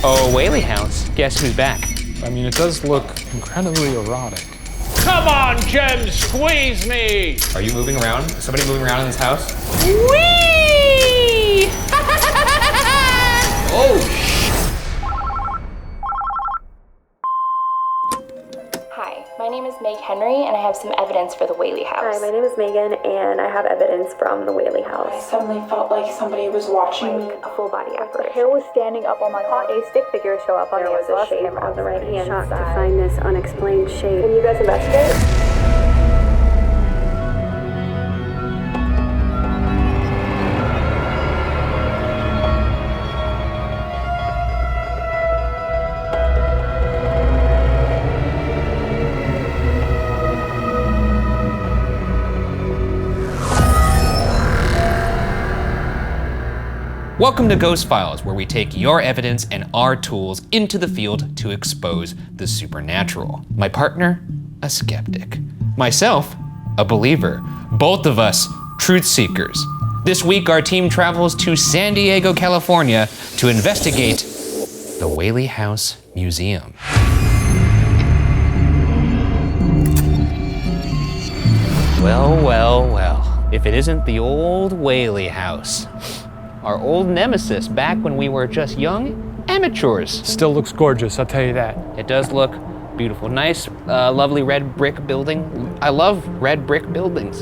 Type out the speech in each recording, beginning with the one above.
Oh, Whaley House. Guess who's back? I mean, it does look incredibly erotic. Come on, Jem, squeeze me! Are you moving around? Is somebody moving around in this house? Whee! Oh, Hi, my name is Meg Henry, and I have some evidence for the Whaley House. Hi, my name is Megan, and I have evidence from the Whaley I House. suddenly felt like somebody was watching me. A full body apparition. Hair was standing up on my arm. A stick figure show up on There the was a bus shape camera on the right hand Shocked side. to find this unexplained shape. Can you guys investigate? Welcome to Ghost Files, where we take your evidence and our tools into the field to expose the supernatural. My partner, a skeptic. Myself, a believer. Both of us, truth seekers. This week, our team travels to San Diego, California to investigate the Whaley House Museum. Well, well, well. If it isn't the old Whaley House. Our old nemesis back when we were just young amateurs. Still looks gorgeous, I'll tell you that. It does look beautiful. Nice, lovely red brick building. I love red brick buildings.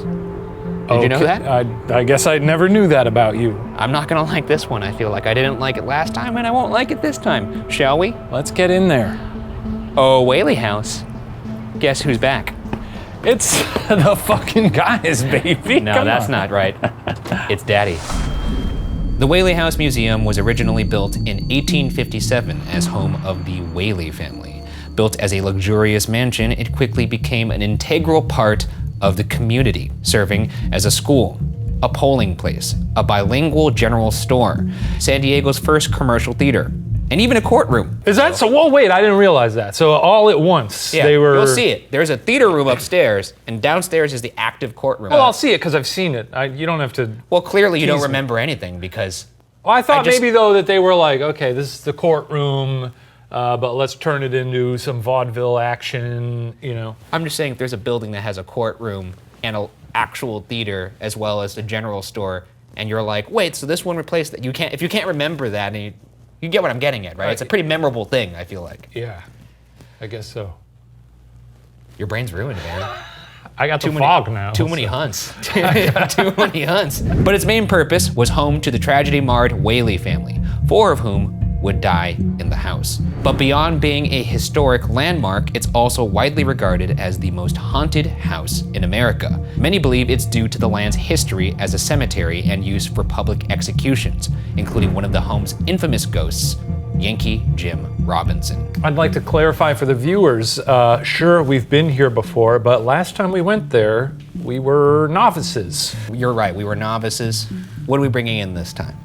Did you know that? I guess I never knew that about you. I'm not gonna like this one, I feel like. I didn't like it last time and I won't like it this time. Shall we? Let's get in there. Oh, Whaley House. Guess who's back? It's the fucking guys, baby. No, Come that's on. not right. It's Daddy. The Whaley House Museum was originally built in 1857 as home of the Whaley family. Built as a luxurious mansion, it quickly became an integral part of the community, serving as a school, a polling place, a bilingual general store, San Diego's first commercial theater, and even a courtroom. Is that so? Well, wait, I didn't realize that. So all at once, Yeah, they were. you'll see it. There's a theater room upstairs, and downstairs is the active courtroom. Well, I'll see it because I've seen it. You don't have to. Well, clearly you don't tease me. remember anything because Well, I thought just- maybe though that they were like, okay, this is the courtroom, but let's turn it into some vaudeville action. You know. I'm just saying if there's a building that has a courtroom and an actual theater as well as a general store, and you're like, wait, so this one replaced that? If you can't remember that, and you get what I'm getting at, right? It's a pretty memorable thing, I feel like. Yeah, I guess so. Your brain's ruined, man. I got the fog now. Too many hunts. Too many hunts. But its main purpose was home to the tragedy-marred Whaley family, 4 of whom would die in the house. But beyond being a historic landmark, it's also widely regarded as the most haunted house in America. Many believe it's due to the land's history as a cemetery and use for public executions, including one of the home's infamous ghosts, Yankee Jim Robinson. I'd like to clarify for the viewers, sure, we've been here before, but last time we went there, we were novices. You're right, we were novices. What are we bringing in this time?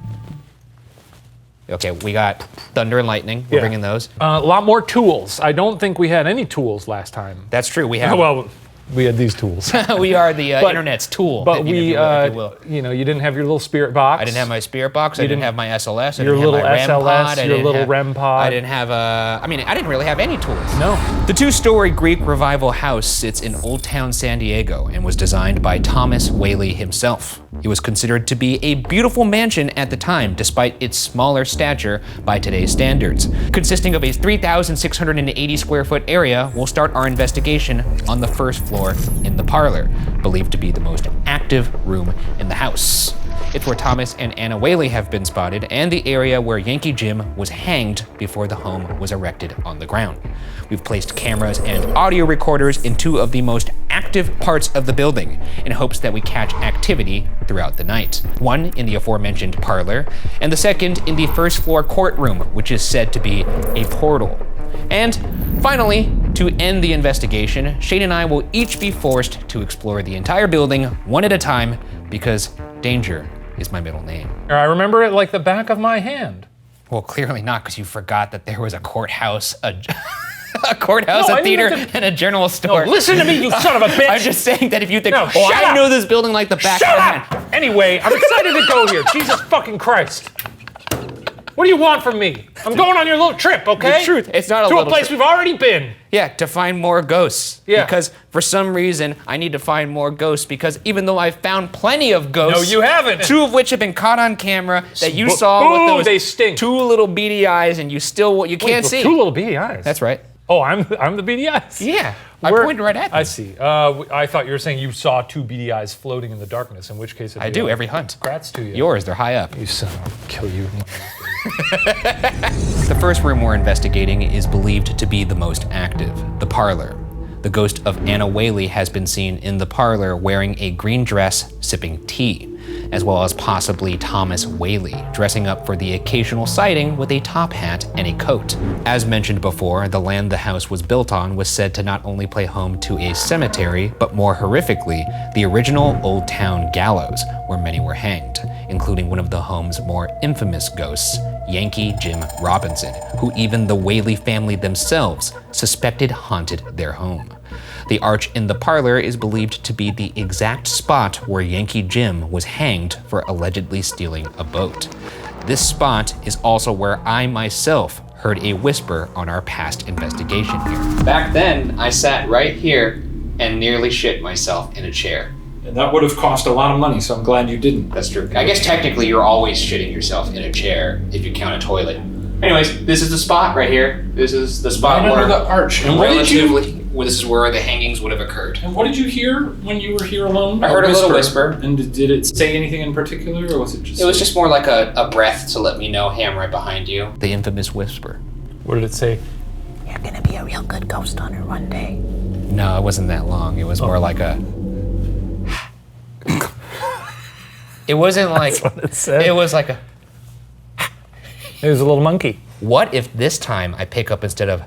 Okay, we got thunder and lightning. We're bringing those. A lot more tools. I don't think we had any tools last time. That's true. We have. Well, we had these tools. We are the internet's tool. But if we, you will. you know, you didn't have your little spirit box. I didn't have my spirit box. I didn't have my SLS. I your didn't little have my REM pod. SLS, your little REM pod. I didn't have I didn't really have any tools. No. The 2-story Greek Revival house sits in Old Town San Diego and was designed by Thomas Whaley himself. It was considered to be a beautiful mansion at the time, despite its smaller stature by today's standards. Consisting of a 3,680 square foot area, we'll start our investigation on the first floor in the parlor, believed to be the most active room in the house. It's where Thomas and Anna Whaley have been spotted, and the area where Yankee Jim was hanged before the home was erected on the ground. We've placed cameras and audio recorders in 2 of the most active parts of the building in hopes that we catch activity throughout the night. One in the aforementioned parlor, and the second in the first floor courtroom, which is said to be a portal. And finally, to end the investigation, Shane and I will each be forced to explore the entire building one at a time because danger is my middle name. I remember it like the back of my hand. Well, clearly not, because you forgot that there was a courthouse, a courthouse, No, a I mean theater, that and a general store. No, listen to me, you son of a bitch! I'm just saying that if you think, No, oh, shut I up! know this building like the back Shut of my up! hand. Anyway, I'm excited to go here. Jesus fucking Christ. What do you want from me? I'm going on your little trip, okay? The truth, it's not a to little a place trip. we've already been. Yeah, to find more ghosts. Yeah. Because for some reason, I need to find more ghosts because even though I've found plenty of ghosts. No, you haven't. 2 of which have been caught on camera that you saw Ooh, with those they stink. 2 little beady eyes and you can't see. 2 little beady eyes. That's right. Oh, I'm the beady eyes? Yeah, I Where- pointed right at them. I see. I thought you were saying you saw 2 beady eyes floating in the darkness, in which case I do every hunt. Congrats to you. Yours, they're high up. You son, I'll kill you. The first room we're investigating is believed to be the most active, the parlor. The ghost of Anna Whaley has been seen in the parlor wearing a green dress, sipping tea, as well as possibly Thomas Whaley, dressing up for the occasional sighting with a top hat and a coat. As mentioned before, the land the house was built on was said to not only play home to a cemetery, but more horrifically, the original Old Town gallows, where many were hanged, including one of the home's more infamous ghosts, Yankee Jim Robinson, who even the Whaley family themselves suspected haunted their home. The arch in the parlor is believed to be the exact spot where Yankee Jim was hanged for allegedly stealing a boat. This spot is also where I myself heard a whisper on our past investigation here. Back then, I sat right here and nearly shit myself in a chair. And that would have cost a lot of money, so I'm glad you didn't. That's true. I guess technically you're always shitting yourself in a chair if you count a toilet. Anyways, this is the spot right here. This is the spot Right where under the arch. And what did you? this is where the hangings would have occurred. And what did you hear when you were here alone? I heard a little whisper. And did it say anything in particular, or was it just? It was just more like a breath to let me know, hey, I'm right behind you. The infamous whisper. What did it say? You're gonna be a real good ghost hunter one day. No, it wasn't that long. It was more like a. It wasn't like. That's what it said. It was like a. It was a little monkey. What if this time I pick up instead of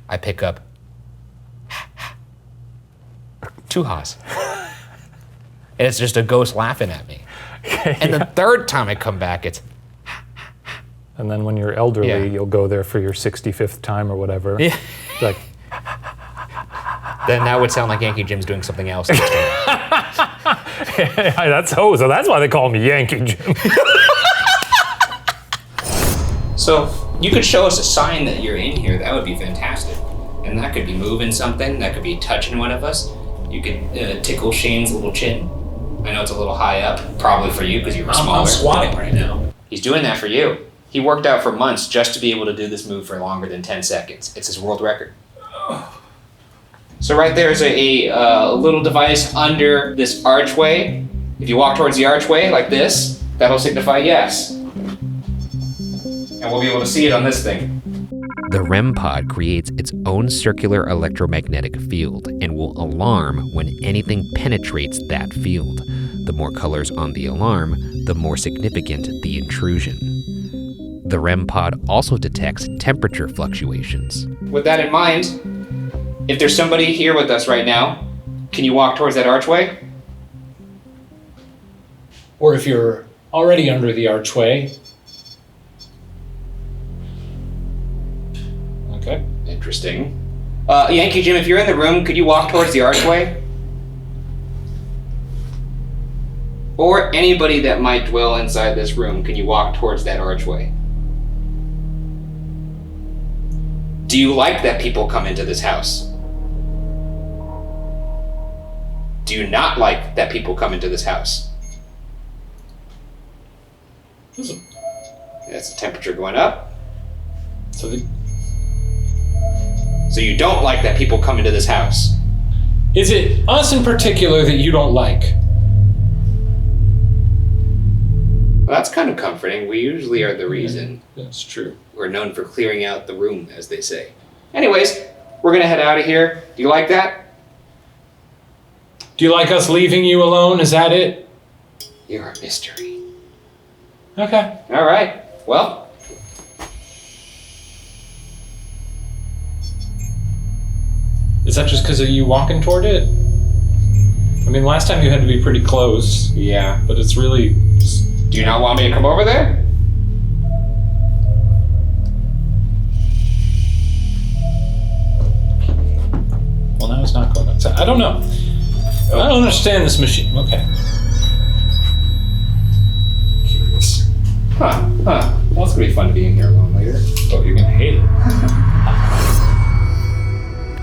I pick up 2 ha's? And it's just a ghost laughing at me. And the third time I come back, it's And then when you're elderly, Yeah. you'll go there for your 65th time or whatever. Yeah. Like, then that would sound like Yankee Jim's doing something else. so that's why they call me Yankee Jim. So you could show us a sign that you're in here. That would be fantastic. And that could be moving something. That could be touching one of us. You could tickle Shane's little chin. I know it's a little high up, probably for you because you were smaller. I'm squatting right now. He's doing that for you. He worked out for months just to be able to do this move for longer than 10 seconds. It's his world record. So right there's a little device under this archway. If you walk towards the archway like this, that'll signify yes. And we'll be able to see it on this thing. The REM pod creates its own circular electromagnetic field and will alarm when anything penetrates that field. The more colors on the alarm, the more significant the intrusion. The REM pod also detects temperature fluctuations. With that in mind, if there's somebody here with us right now, can you walk towards that archway? Or if you're already under the archway. Okay. Interesting. Yankee Jim, if you're in the room, could you walk towards the archway? Or anybody that might dwell inside this room, can you walk towards that archway? Do you like that people come into this house? Do you not like that people come into this house? That's the temperature going up. So you don't like that people come into this house? is it us in particular that you don't like? Well, that's kind of comforting. We usually are the reason. That's true. We're known for clearing out the room, as they say. Anyways, we're gonna head out of here. Do you like that? Do you like us leaving you alone? Is that it? You're a mystery. Okay. All right. Well. Is that just because of you walking toward it? I mean, last time you had to be pretty close, Yeah. but it's really. Do you not want me to come over there? Well, now it's not going outside. I don't know. I don't understand this machine. Okay. Curious. Huh. Well, it's gonna be fun to be in here alone later. But you're gonna hate it.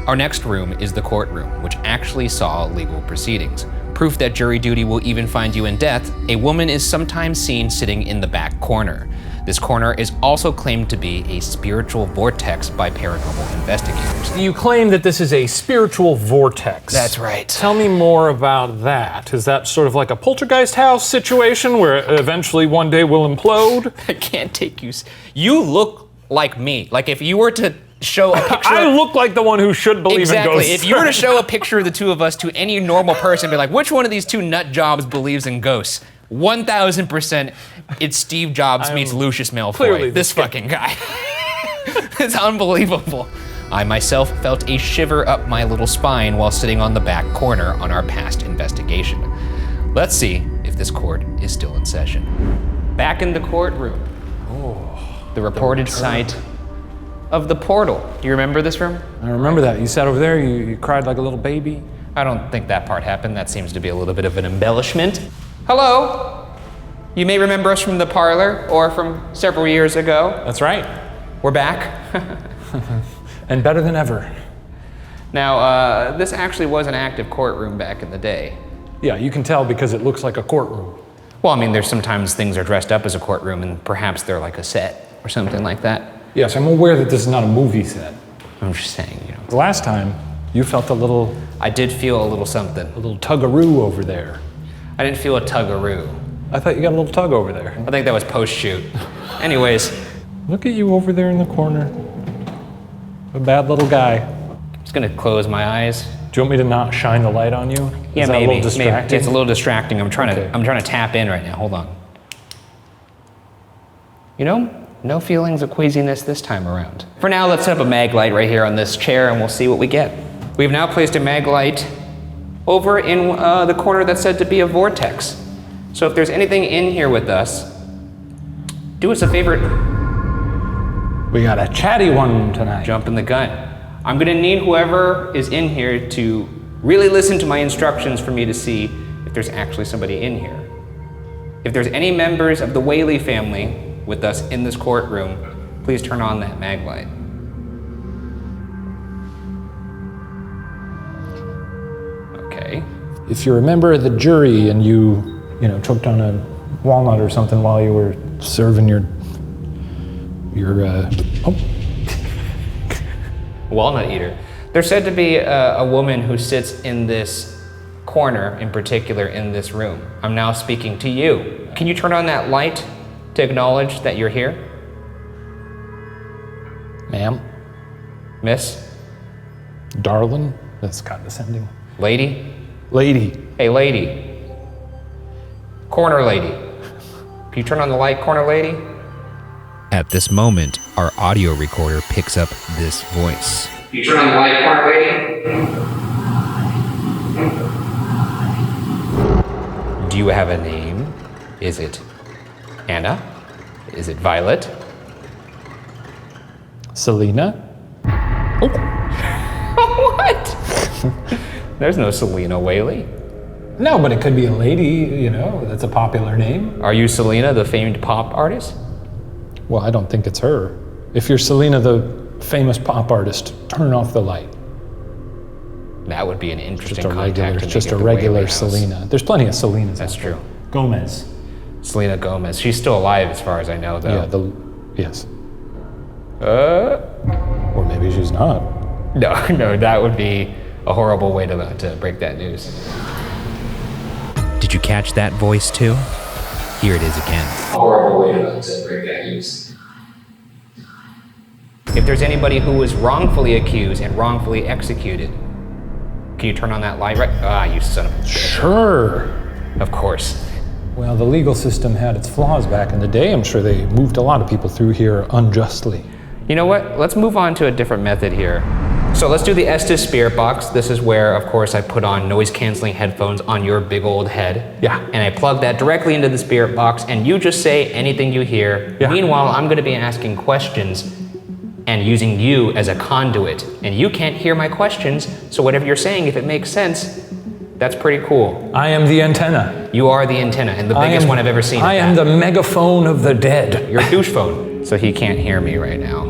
Our next room is the courtroom, which actually saw legal proceedings. Proof that jury duty will even find you in death, a woman is sometimes seen sitting in the back corner. This corner is also claimed to be a spiritual vortex by paranormal investigators. You claim that this is a spiritual vortex. That's right. Tell me more about that. Is that sort of like a poltergeist house situation where eventually one day will implode? I can't take you. You look like me. Like if you were to show a picture. I look like the one who should believe in ghosts. Exactly. If you were to show a picture of the two of us to any normal person, be like, which one of these two nut jobs believes in ghosts? 1,000%, it's Steve Jobs meets Lucius Malfoy. Clearly this fucking guy. It's unbelievable. I myself felt a shiver up my little spine while sitting on the back corner on our past investigation. Let's see if this court is still in session. Back in the courtroom. The reported site of the portal. Do you remember this room? I remember that. You sat over there, you cried like a little baby. I don't think that part happened. That seems to be a little bit of an embellishment. Hello. You may remember us from the parlor or from several years ago. That's right. We're back. And better than ever. Now, this actually was an active courtroom back in the day. Yeah, you can tell because it looks like a courtroom. Well, I mean, there's sometimes things are dressed up as a courtroom and perhaps they're like a set or something like that. Yes, I'm aware that this is not a movie set. I'm just saying, you know. The last time, you felt a little I did feel a little something. tug-a-roo over there. I didn't feel a tug-a-roo. I thut you got a little tug over there. I think that was post-shoot. Anyways. Look at you over there in the corner. A bad little guy. I'm just gonna close my eyes. Do you want me to not shine the light on you? Yeah, is that maybe. a little distracting? Maybe. It's a little distracting. I'm trying Okay. to tap in right now. Hold on. You know, no feelings of queasiness this time around. For now, let's set up a mag light right here on this chair and we'll see what we get. We've now placed a mag light over in the corner that's said to be a vortex. So if there's anything in here with us, do us a favor. We got a chatty one tonight. Jump in the gun. I'm gonna need whoever is in here to really listen to my instructions for me to see if there's actually somebody in here. If there's any members of the Whaley family with us in this courtroom, please turn on that mag light. Okay. If you're a member of the jury and you choked on a walnut or something while you were serving your Walnut eater. There's said to be a woman who sits in this corner, in particular in this room. I'm now speaking to you. Can you turn on that light to acknowledge that you're here? Ma'am, Miss? darling, that's condescending. Lady? Lady, Hey, lady. Corner lady. Can you turn on the light, corner lady? At this moment, our audio recorder picks up this voice. Can you turn on the light, corner lady? Do you have a name? Is it Anna? Is it Violet? Selena? What? There's no Selena Whaley. No, but it could be a lady, that's a popular name. Are you Selena, the famed pop artist? Well, I don't think it's her. If you're Selena, the famous pop artist, turn off the light. That would be an interesting Just a contact regular, to make just at a the regular Whaley house. Selena. There's plenty of Selenas. That's out there. true. Gomez. Selena Gomez. She's still alive as far as I know, though. Yeah, yes. Uh, Or maybe she's not. no, that would be a horrible way to break that news. Did you catch that voice too? Here it is again. A horrible way to break that news. If there's anybody who was wrongfully accused and wrongfully executed, can you turn on that light right? Ah, you son of a bitch. Sure. Of course. Well, the legal system had its flaws back in the day. I'm sure they moved a lot of people through here unjustly. You know what? Let's move on to a different method here. So let's do the Estes Spirit Box. This is where, of course, I put on noise-canceling headphones on your big old head. Yeah. And I plug that directly into the Spirit Box, and you just say anything you hear. Yeah. Meanwhile, I'm going to be asking questions and using you as a conduit. And you can't hear my questions, so whatever you're saying, if it makes sense, That's pretty cool. I am the antenna. You are the antenna, and the biggest one I've ever seen. I am the megaphone of the dead. Your douche phone. So he can't hear me right now.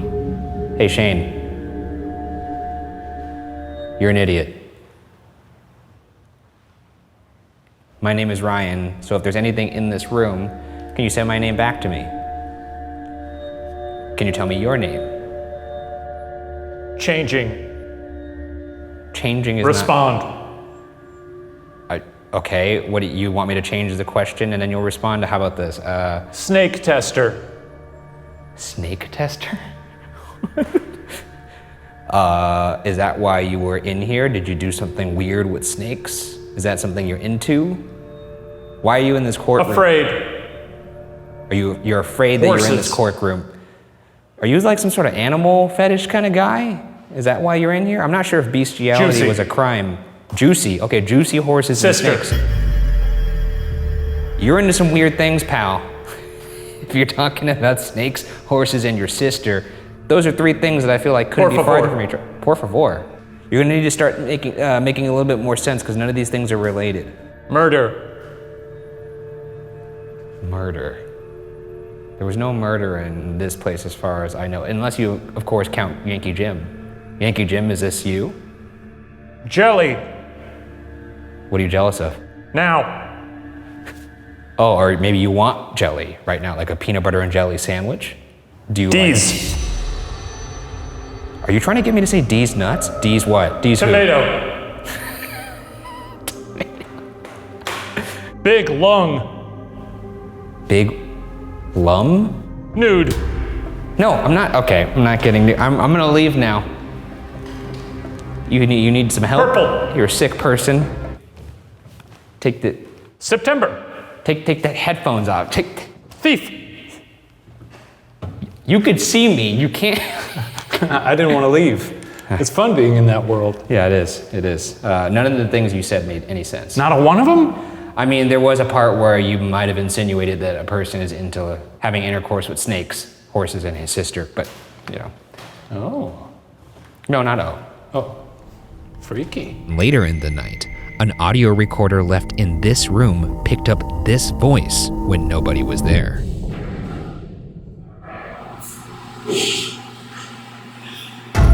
Hey, Shane. You're an idiot. My name is Ryan, so if there's anything in this room, can you say my name back to me? Can you tell me your name? Changing. Changing is Respond. okay, what do you want me to change the question and then you'll respond to, how about this? Snake tester. Snake tester? Is that why you were in here? Did you do something weird with snakes? Is that something you're into? Why are you in this courtroom? Afraid. You're afraid that you're in this courtroom? Are you like some sort of animal fetish kind of guy? Is that why you're in here? I'm not sure if bestiality was a crime. Juicy. Okay, juicy horses and snakes. You're into some weird things, pal. If you're talking about snakes, horses, and your sister, those are three things that I feel like couldn't be farther from each other. Por favor. You're gonna need to start making a little bit more sense because none of these things are related. Murder. Murder. There was no murder in this place as far as I know, unless you, of course, count Yankee Jim. Yankee Jim, is this you? Jelly. What are you jealous of? Now. Oh, or maybe you want jelly right now, like a peanut butter and jelly sandwich? Do you D's. Are you trying to get me to say D's nuts? D's what? D's Tomato. Big lung. Big lum? Nude. No, I'm not. Okay, I'm not getting. I'm gonna leave now. You need some help. Purple. You're a sick person. Take the. September. Take the headphones off. Thief. You could see me. You can't. I didn't want to leave. It's fun being in that world. Yeah, it is. It is. None of the things you said made any sense. Not a one of them? I mean, there was a part where you might have insinuated that a person is into having intercourse with snakes, horses, and his sister, but, you know. Oh. No, not O. Oh. Freaky. Later in the night, an audio recorder left in this room picked up this voice when nobody was there.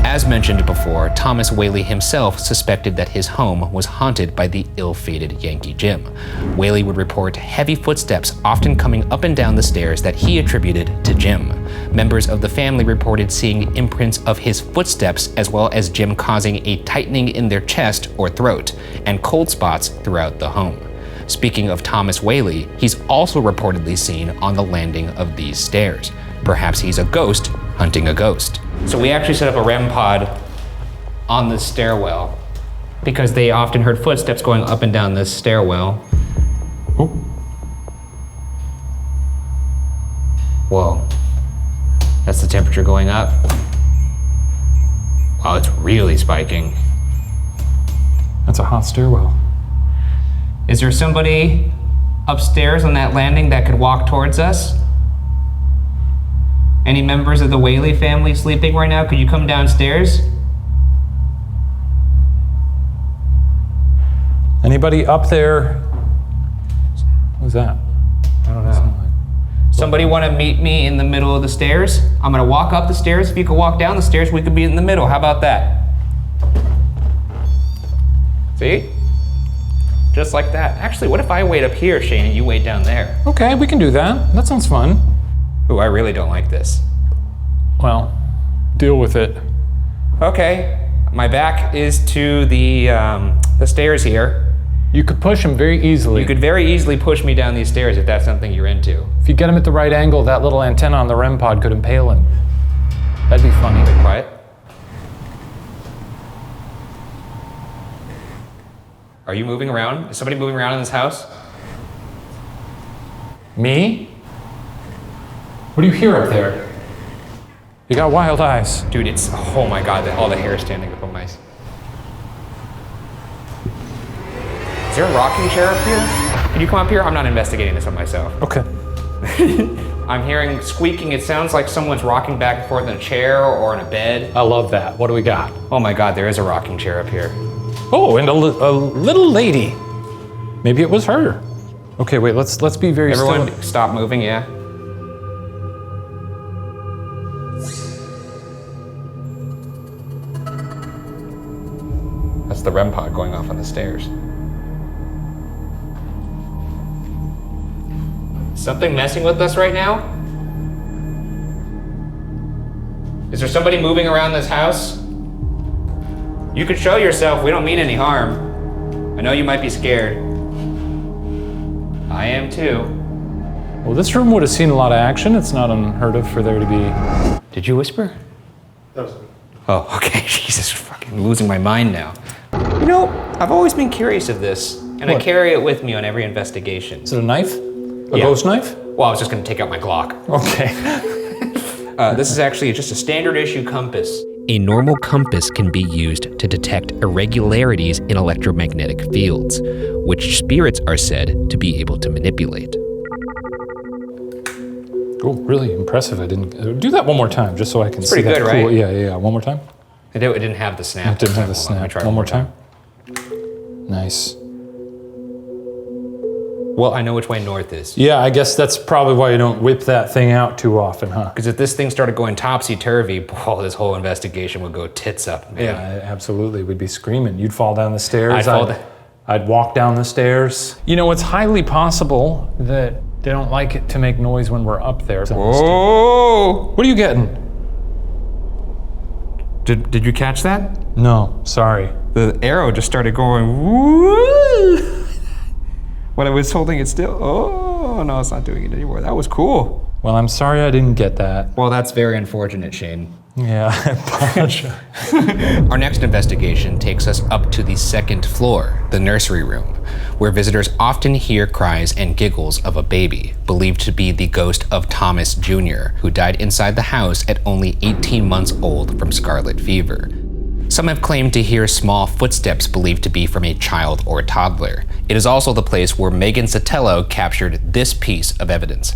As mentioned before, Thomas Whaley himself suspected that his home was haunted by the ill-fated Yankee Jim. Whaley would report heavy footsteps often coming up and down the stairs that he attributed to Jim. Members of the family reported seeing imprints of his footsteps as well as Jim causing a tightening in their chest or throat and cold spots throughout the home. Speaking of Thomas Whaley, he's also reportedly seen on the landing of these stairs. Perhaps he's a ghost hunting a ghost. So we actually set up a REM pod on the stairwell because they often heard footsteps going up and down this stairwell. Oh. Whoa. That's the temperature going up. Wow, it's really spiking. That's a hot stairwell. Is there somebody upstairs on that landing that could walk towards us? Any members of the Whaley family sleeping right now? Could you come downstairs? Anybody up there? What's that? I don't know. Somebody want to meet me in the middle of the stairs? I'm gonna walk up the stairs. If you could walk down the stairs, we could be in the middle. How about that? See? Just like that. Actually, what if I wait up here, Shane, and you wait down there? Okay, we can do that. That sounds fun. Ooh, I really don't like this. Well, deal with it. Okay, my back is to the stairs here. You could push him very easily. You could very easily push me down these stairs if that's something you're into. If you get him at the right angle, that little antenna on the REM pod could impale him. That'd be funny. Wait, quiet. Are you moving around? Is somebody moving around in this house? Me? What do you hear up there? You got wild eyes. Dude, it's, oh my God, all the hair is standing up on my... Is there a rocking chair up here? Can you come up here? I'm not investigating this on myself. Okay. I'm hearing squeaking. It sounds like someone's rocking back and forth in a chair or in a bed. I love that. What do we got? Oh my God, there is a rocking chair up here. Oh, and a little lady. Maybe it was her. Okay, wait, let's be very Everyone still. stop moving, yeah. That's the REM pod going off on the stairs. Something messing with us right now? Is there somebody moving around this house? You could show yourself, we don't mean any harm. I know you might be scared. I am too. Well, this room would have seen a lot of action. It's not unheard of for there to be. Did you whisper? That was me. Oh, okay. Jesus, fucking losing my mind now. You know, I've always been curious of this, and I What? carry it with me on every investigation. Is it a knife? A Yeah. ghost knife? Well, I was just gonna take out my Glock. Okay. This is actually just a standard issue compass. A normal compass can be used to detect irregularities in electromagnetic fields, which spirits are said to be able to manipulate. Oh, really impressive. I didn't do that one more time, just so I can see pretty that good, cool. right? Yeah. One more time. It didn't have the snap. It didn't have the Hold on, let me snap. try One more time. Nice. Well, I know which way north is. Yeah, I guess that's probably why you don't whip that thing out too often, huh? Because if this thing started going topsy-turvy, boy, this whole investigation would go tits up, man. Yeah, absolutely. We'd be screaming. You'd fall down the stairs. I'd fall I'd walk down the stairs. You know, it's highly possible that they don't like it to make noise when we're up there. Oh! What are you getting? Did you catch that? No, sorry. The arrow just started going woo when I was holding it still. Oh, no, it's not doing it anymore. That was cool. Well, I'm sorry I didn't get that. Well, that's very unfortunate, Shane. Yeah, I apologize. Our next investigation takes us up to the second floor, the nursery room, where visitors often hear cries and giggles of a baby, believed to be the ghost of Thomas Jr., who died inside the house at only 18 months old from scarlet fever. Some have claimed to hear small footsteps believed to be from a child or toddler. It is also the place where Megan Sotelo captured this piece of evidence.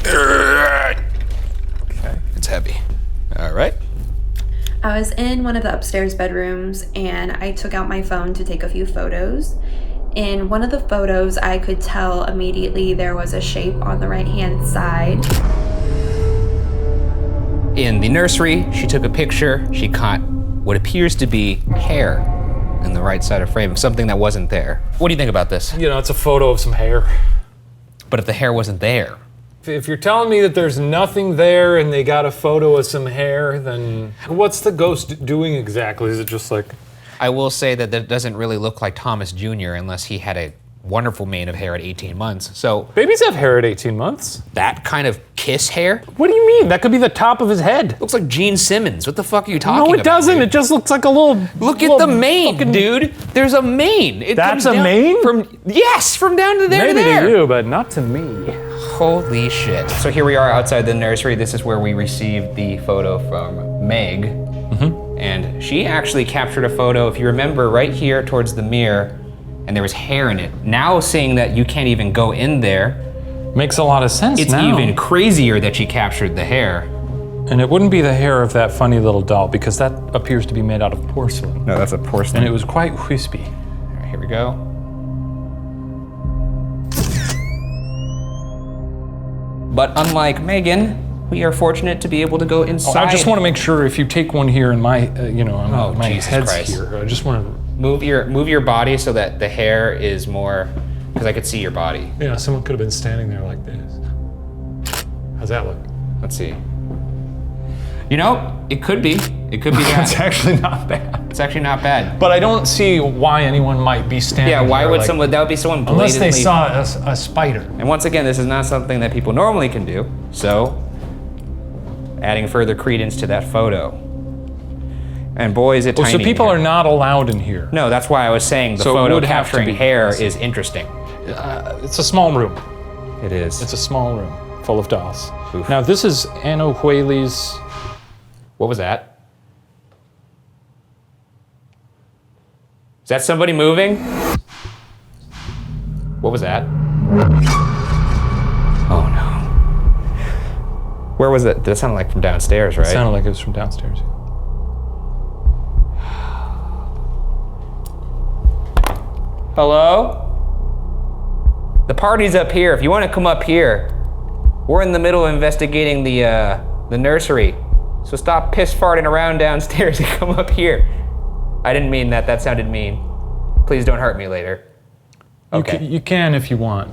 Okay. It's heavy. All right. I was in one of the upstairs bedrooms and I took out my phone to take a few photos. In one of the photos, I could tell immediately there was a shape on the right-hand side. In the nursery, she took a picture. She caught what appears to be hair in the right side of frame of something that wasn't there. What do you think about this? You know, it's a photo of some hair. But if the hair wasn't there, If you're telling me that there's nothing there and they got a photo of some hair, then what's the ghost doing exactly? Is it just like... I will say that that doesn't really look like Thomas Jr. unless he had a wonderful mane of hair at 18 months. So Babies have hair at 18 months. that kind of kiss hair What do you mean? That could be the top of his head. looks like Gene Simmons. What the fuck are you talking about? No, it doesn't. dude? It just looks like a little... Look at the mane, dude. There's a mane. It That's comes a down mane? from down to there Maybe to there. to you, but not to me. Holy shit. So here we are outside the nursery. This is where we received the photo from Meg. And she actually captured a photo, if you remember, right here towards the mirror, and there was hair in it. Now seeing that you can't even go in there, Makes a lot of sense it's now. even crazier that she captured the hair. And it wouldn't be the hair of that funny little doll because that appears to be made out of porcelain. No, that's a porcelain. And it was quite wispy. All right, here we go. But unlike Megan, we are fortunate to be able to go inside. I just want to make sure if you take one here in my, my Jesus head's Christ. here. I just want to... move your body so that the hair is more, because I could see your body. Yeah, someone could have been standing there like this. How's that look? Let's see. You know, it could be. It could be that. It's actually not bad. It's actually not bad. But I don't see why anyone might be standing Yeah, why there would like, someone, that would be someone blatantly. Unless they saw a spider. And once again, this is not something that people normally can do. So, adding further credence to that photo. And boy, is it tiny. So people in are here. not allowed in here. No, that's why I was saying the So it photo would have to capturing be. hair is interesting. It's a small room. It is. It's a small room full of dolls. Oof. Now this is Anna Whaley's. What was that? Is that somebody moving? What was that? Oh no. Where was it? That sounded like from downstairs, right? It sounded like it was from downstairs. Hello? The party's up here. If you want to come up here. We're in the middle of investigating the nursery. So stop piss farting around downstairs and come up here. I didn't mean that. That sounded mean. Please don't hurt me later. Okay. You can if you want.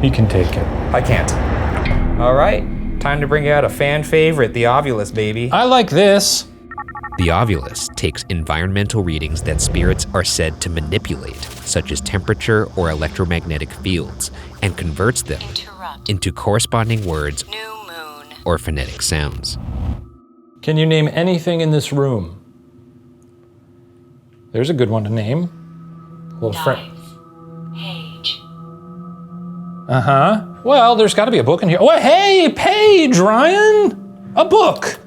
You can take it. I can't. All right. Time to bring out a fan favorite, the Ovulus, baby. I like this. The Ovulus takes environmental readings that spirits are said to manipulate, such as temperature or electromagnetic fields, and converts them into corresponding words or phonetic sounds. Can you name anything in this room? There's a good one to name. A little friend. Page. Uh-huh. Well, there's got to be a book in here. Oh, hey, Paige, Ryan! A book!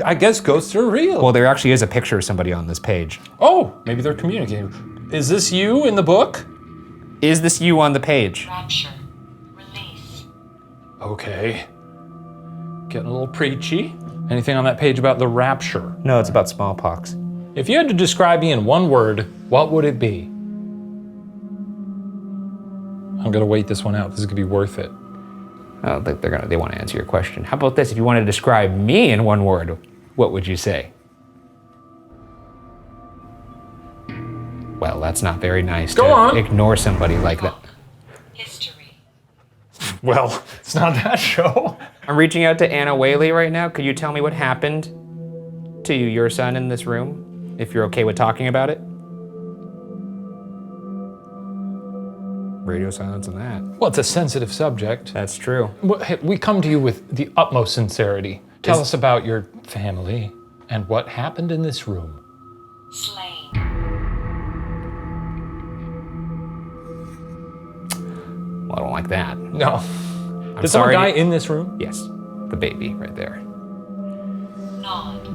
I guess ghosts are real. Well, there actually is a picture of somebody on this page. Oh, maybe they're communicating. Is this you in the book? Is this you on the page? Rapture. Release. Okay. Getting a little preachy. Anything on that page about the rapture? No, it's about smallpox. If you had to describe me in one word, what would it be? I'm gonna wait this one out. This is gonna be worth it. I don't think they want to answer your question. How about this? If you wanted to describe me in one word, what would you say? Well, that's not very nice Go to on. ignore somebody like that. History. Well, it's not that show. I'm reaching out to Anna Whaley right now. Could you tell me what happened to your son in this room, if you're okay with talking about it? Radio silence on that. Well, it's a sensitive subject. That's true. We come to you with the utmost sincerity. Tell us about your family and what happened in this room. Slain. Well, I don't like that. No. I'm Did someone sorry. die in this room? Yes, the baby right there. Nod.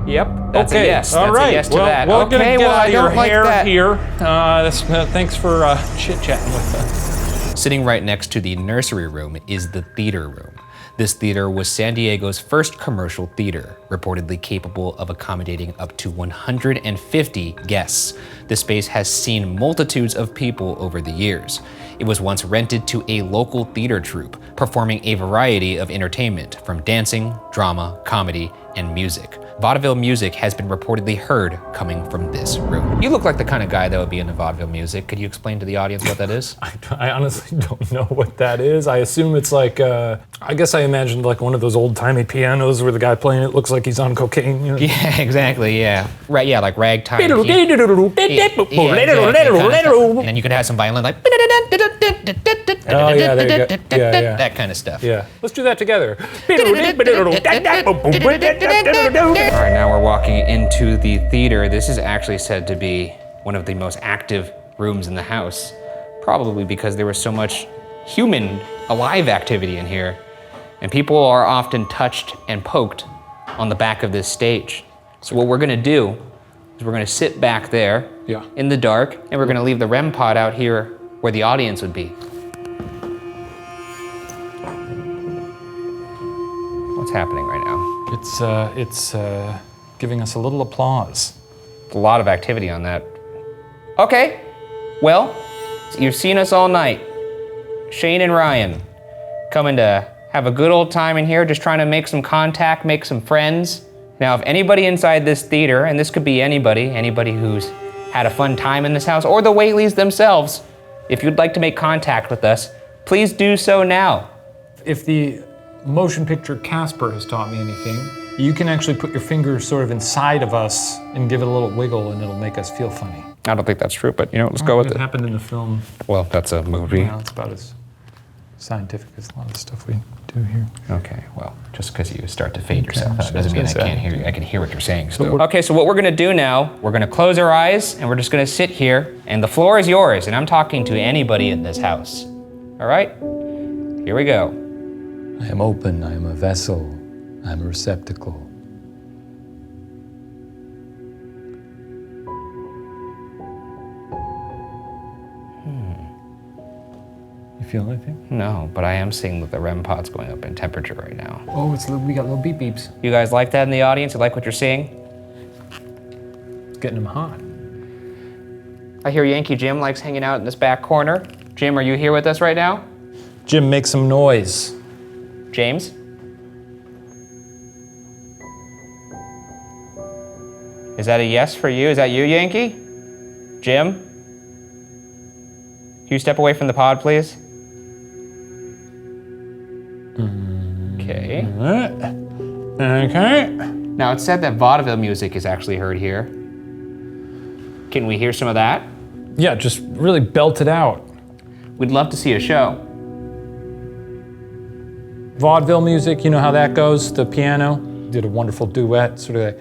Yep, that's okay. a yes. All That's right. a yes to well, that. We're Okay, gonna get well, out I of your don't like hair that. here. Thanks for chit-chatting with us. Sitting right next to the nursery room is the theater room. This theater was San Diego's first commercial theater, reportedly capable of accommodating up to 150 guests. The space has seen multitudes of people over the years. It was once rented to a local theater troupe, performing a variety of entertainment, from dancing, drama, comedy, and music. Vaudeville music has been reportedly heard coming from this room. You look like the kind of guy that would be into vaudeville music. Could you explain to the audience what that is? I honestly don't know what that is. I assume it's like, I guess I imagined like one of those old-timey pianos where the guy playing it looks like he's on cocaine. You know? Yeah, exactly, yeah. Right, yeah, like ragtime. And then you could have some violin like Oh yeah, there you go. Yeah. that kind of stuff. Yeah. Let's do that together. All right, now we're walking into the theater. This is actually said to be one of the most active rooms in the house, probably because there was so much human, alive activity in here. And people are often touched and poked on the back of this stage. So what we're gonna do is we're gonna sit back there in the dark, and we're gonna leave the REM pod out here where the audience would be. What's happening right now? It's giving us a little applause. A lot of activity on that. Okay, well, you've seen us all night. Shane and Ryan, coming to have a good old time in here, just trying to make some contact, make some friends. Now, if anybody inside this theater, and this could be anybody who's had a fun time in this house, or the Whaleys themselves, if you'd like to make contact with us, please do so now. If the motion picture Casper has taught me anything, you can actually put your fingers sort of inside of us and give it a little wiggle, and it'll make us feel funny. I don't think that's true, but let's go with it. It happened in the film. Well, that's a movie. Well, it's about as scientific as a lot of the stuff we do here. Okay, well, just because you start to fade yourself out so doesn't mean I it's can't hear you. I can hear what you're saying. So So okay, so what we're gonna do now, we're gonna close our eyes and we're just gonna sit here, and the floor is yours, and I'm talking to anybody in this house. All right? Here we go. I am open, I am a vessel, I am a receptacle. You feel anything? No, but I am seeing that the REM pod's going up in temperature right now. Oh, we got little beep beeps. You guys like that in the audience? You like what you're seeing? It's getting them hot. I hear Yankee Jim likes hanging out in this back corner. Jim, are you here with us right now? Jim, make some noise. James? Is that a yes for you? Is that you, Yankee? Jim? Can you step away from the pod, please? Okay. Okay. Now, it's said that vaudeville music is actually heard here. Can we hear some of that? Yeah, just really belt it out. We'd love to see a show. Vaudeville music, you know how that goes? The piano did a wonderful duet, sort of like.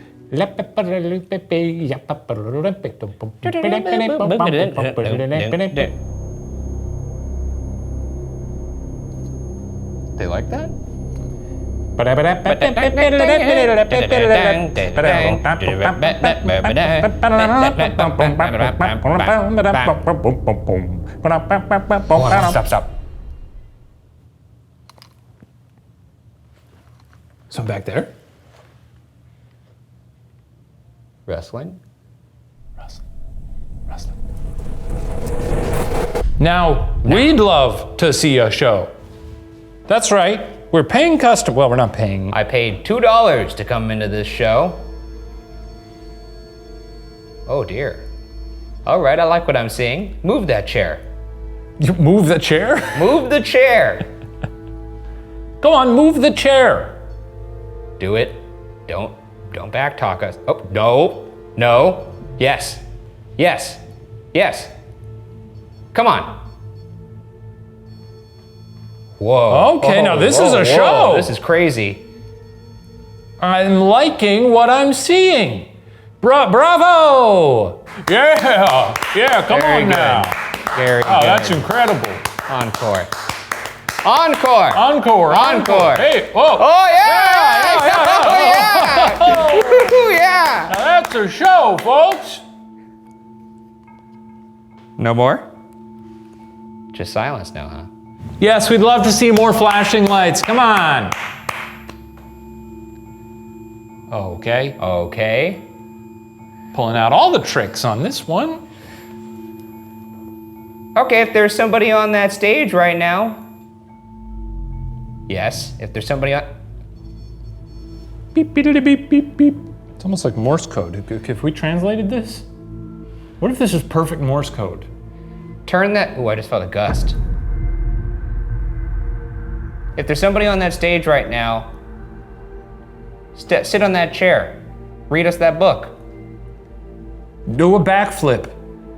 They like that? Stop. So back there? Wrestling? Now, we'd love to see a show. That's right. We're paying custom. Well, we're not paying. I paid $2 to come into this show. Oh dear. All right, I like what I'm seeing. Move that chair. You move the chair? Move the chair. Go on, move the chair. Do it. Don't backtalk us. Oh, no. Yes. Come on. Whoa. Okay, now this is a show. This is crazy. I'm liking what I'm seeing. Bravo! Yeah, come Very on good. now. Very Oh, good. that's incredible. Encore. Hey, whoa. Oh yeah! Oh yeah! Now that's a show, folks. No more? Just silence now, huh? Yes, we'd love to see more flashing lights. Come on. Okay. Pulling out all the tricks on this one. Okay, if there's somebody on that stage right now. Yes, if there's somebody on. Beep, beep, beep, beep, beep. It's almost like Morse code. If we translated this, what if this is perfect Morse code? Turn that. Ooh, I just felt a gust. If there's somebody on that stage right now, sit on that chair. Read us that book. Do a backflip.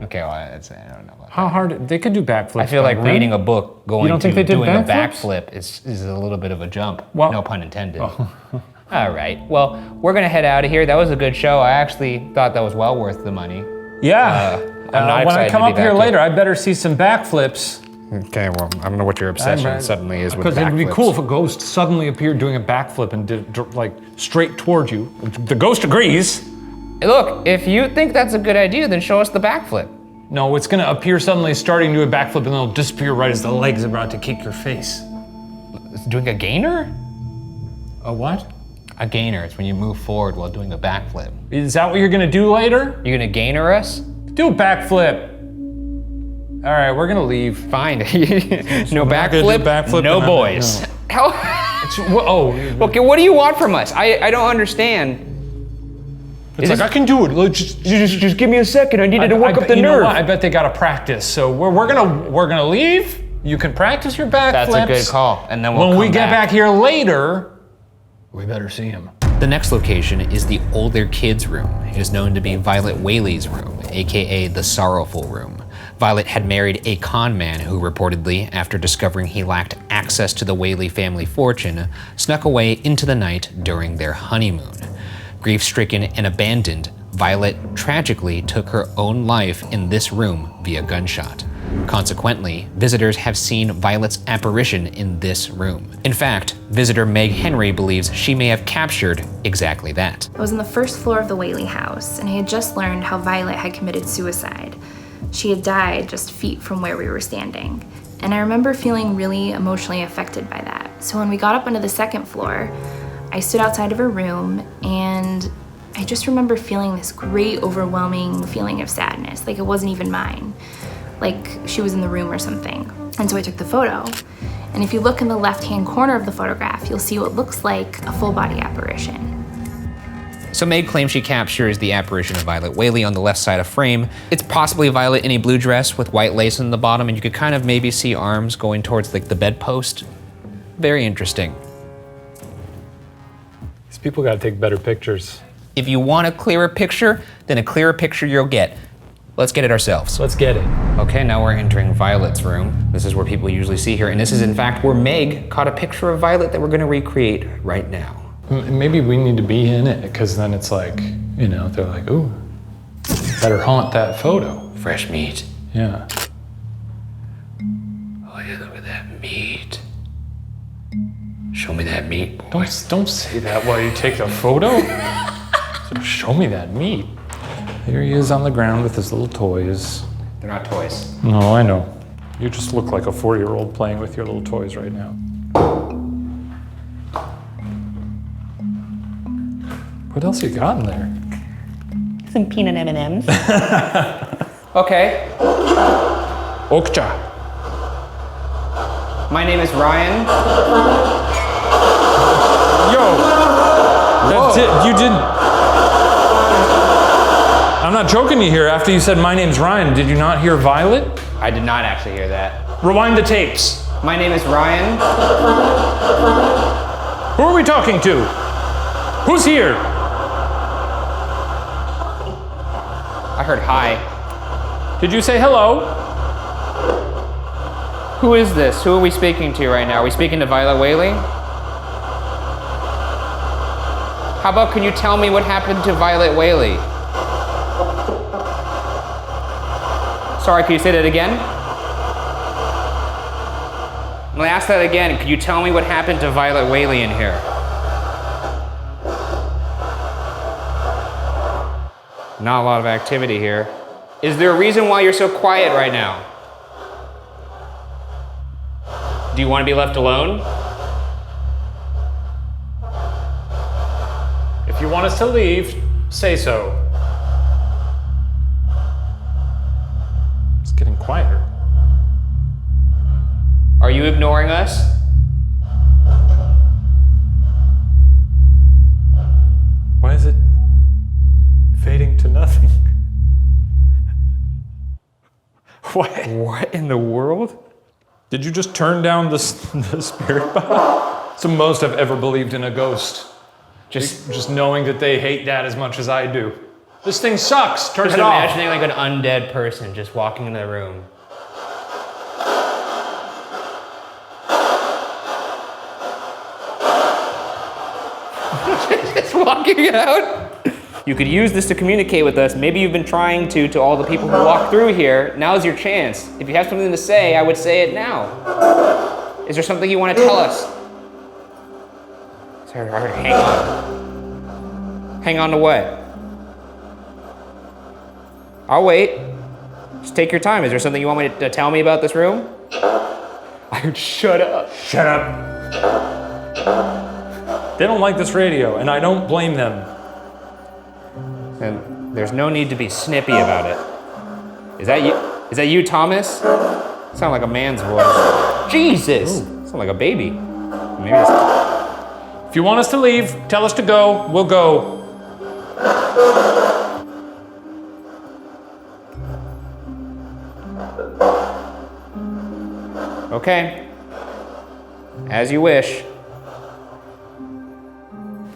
Okay, well, I don't know. How hard? They could do backflips. I feel like reading a book going don't to think they did doing a backflips? backflip is a little bit of a jump. Well- No pun intended. All right. Well, we're gonna head out of here. That was a good show. I actually thought that was well worth the money. Yeah. I'm not when I excited come to be up here back later, I better see some backflips. Okay. Well, I don't know what your obsession suddenly is with backflips. Because it'd be cool if a ghost suddenly appeared doing a backflip and did like straight towards you. The ghost agrees. Hey, look, if you think that's a good idea, then show us the backflip. No, it's gonna appear suddenly starting to do a backflip and then it'll disappear right as the leg's about to kick your face. It's doing a gainer? A what? A gainer. It's when you move forward while doing a backflip. Is that what you're gonna do later? You gonna gainer us? Do a backflip. All right, we're gonna leave. Fine. No We're not gonna do backflip. No and boys. no. How? Okay, what do you want from us? I don't understand. It's like, I can do it. Just give me a second. I needed to work up the you know nerve. what? I bet they gotta practice. So we're gonna leave. You can practice your backflips. That's a good call. And then when we get back here later, we better see him. The next location is the older kids' room. It is known to be Violet Whaley's room, aka the Sorrowful Room. Violet had married a con man who reportedly, after discovering he lacked access to the Whaley family fortune, snuck away into the night during their honeymoon. Grief-stricken and abandoned, Violet tragically took her own life in this room via gunshot. Consequently, visitors have seen Violet's apparition in this room. In fact, visitor Meg Henry believes she may have captured exactly that. I was on the first floor of the Whaley house, and I had just learned how Violet had committed suicide. She had died just feet from where we were standing. And I remember feeling really emotionally affected by that. So when we got up onto the second floor, I stood outside of her room and I just remember feeling this great, overwhelming feeling of sadness, like it wasn't even mine, like she was in the room or something. And so I took the photo. And if you look in the left-hand corner of the photograph, you'll see what looks like a full-body apparition. So Meg claims she captures the apparition of Violet Whaley on the left side of frame. It's possibly Violet in a blue dress with white lace on the bottom, and you could kind of maybe see arms going towards like the bedpost. Very interesting. These people gotta take better pictures. If you want a clearer picture, then a clearer picture you'll get. Let's get it ourselves. Let's get it. Okay, now we're entering Violet's room. This is where people usually see her, and this is in fact where Meg caught a picture of Violet that we're gonna recreate right now. Maybe we need to be in it, because then it's like, you know, they're like, ooh, better haunt that photo. Fresh meat. Yeah. Oh yeah, look at that meat. Show me that meat, boy. Don't say that while you take the photo. So show me that meat. Here he is on the ground with his little toys. They're not toys. No, I know. You just look like a 4-year-old playing with your little toys right now. What else you got in there? Some peanut M&Ms. Okay. Okja. My name is Ryan. Yo! That's it. You didn't. I'm not joking you here. After you said my name's Ryan, did you not hear Violet? I did not actually hear that. Rewind the tapes. My name is Ryan. Who are we talking to? Who's here? I heard hi. Did you say hello? Who is this? Who are we speaking to right now? Are we speaking to Violet Whaley? How about, can you tell me what happened to Violet Whaley? Sorry, can you say that again? I'm gonna ask that again. Could you tell me what happened to Violet Whaley in here? Not a lot of activity here. Is there a reason why you're so quiet right now? Do you want to be left alone? If you want us to leave, say so. It's getting quieter. Are you ignoring us? Why is it fading to nothing? What in the world? Did you just turn down the spirit box? It's the most I've ever believed in a ghost. Just knowing that they hate that as much as I do. This thing sucks. Turn Just it off. imagining like an undead person just walking into the room. Just walking out. You could use this to communicate with us. Maybe you've been trying to all the people who walk through here. Now's your chance. If you have something to say, I would say it now. Is there something you want to tell us? Sorry, hang on. Hang on to what? I'll wait. Just take your time. Is there something you want me to tell me about this room? Shut up. Shut up. They don't like this radio, and I don't blame them. And there's no need to be snippy about it. Is that you? Is that you, Thomas? Sound like a man's voice. Jesus! Sound like a baby. Maybe it's... If you want us to leave, tell us to go, we'll go. Okay. As you wish.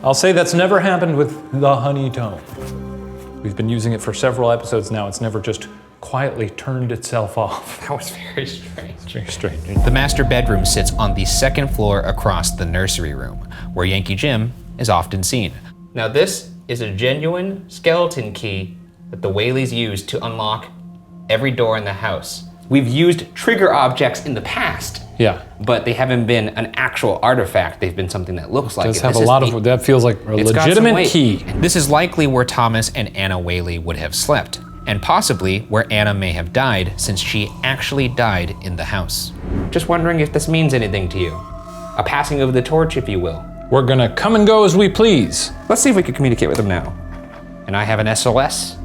I'll say that's never happened with the honey tone. We've been using it for several episodes now. It's never just quietly turned itself off. That was very strange. It's very strange. The master bedroom sits on the second floor across the nursery room, where Yankee Jim is often seen. Now this is a genuine skeleton key that the Whaleys used to unlock every door in the house. We've used trigger objects in the past. Yeah. But they haven't been an actual artifact. They've been something that looks like it. Does have a lot of, that feels like a legitimate key. This is likely where Thomas and Anna Whaley would have slept, and possibly where Anna may have died, since she actually died in the house. Just wondering if this means anything to you. A passing of the torch, if you will. We're gonna come and go as we please. Let's see if we can communicate with them now. And I have an SLS.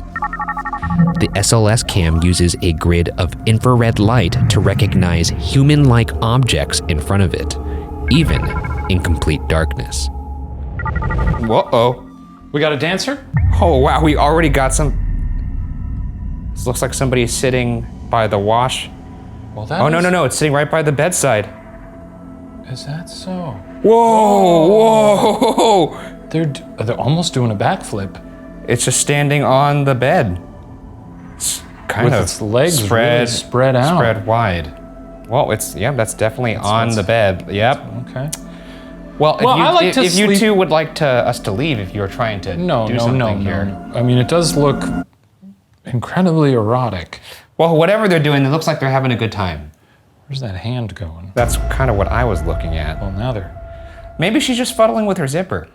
The SLS cam uses a grid of infrared light to recognize human-like objects in front of it, even in complete darkness. Whoa-oh. We got a dancer? Oh wow, we already got some. This looks like somebody sitting by the wash. Well, that no, it's sitting right by the bedside. Is that so? Whoa! They're almost doing a backflip. It's just standing on the bed. It's kind With of its legs spread, really spread out. Spread wide. Well, that's definitely on the bed. Yep. Okay. Well, if you sleep- two would like us to leave, if you're trying to do something here. No. I mean, it does look incredibly erotic. Well, whatever they're doing, it looks like they're having a good time. Where's that hand going? That's kind of what I was looking at. Well, now they're... Maybe she's just fuddling with her zipper.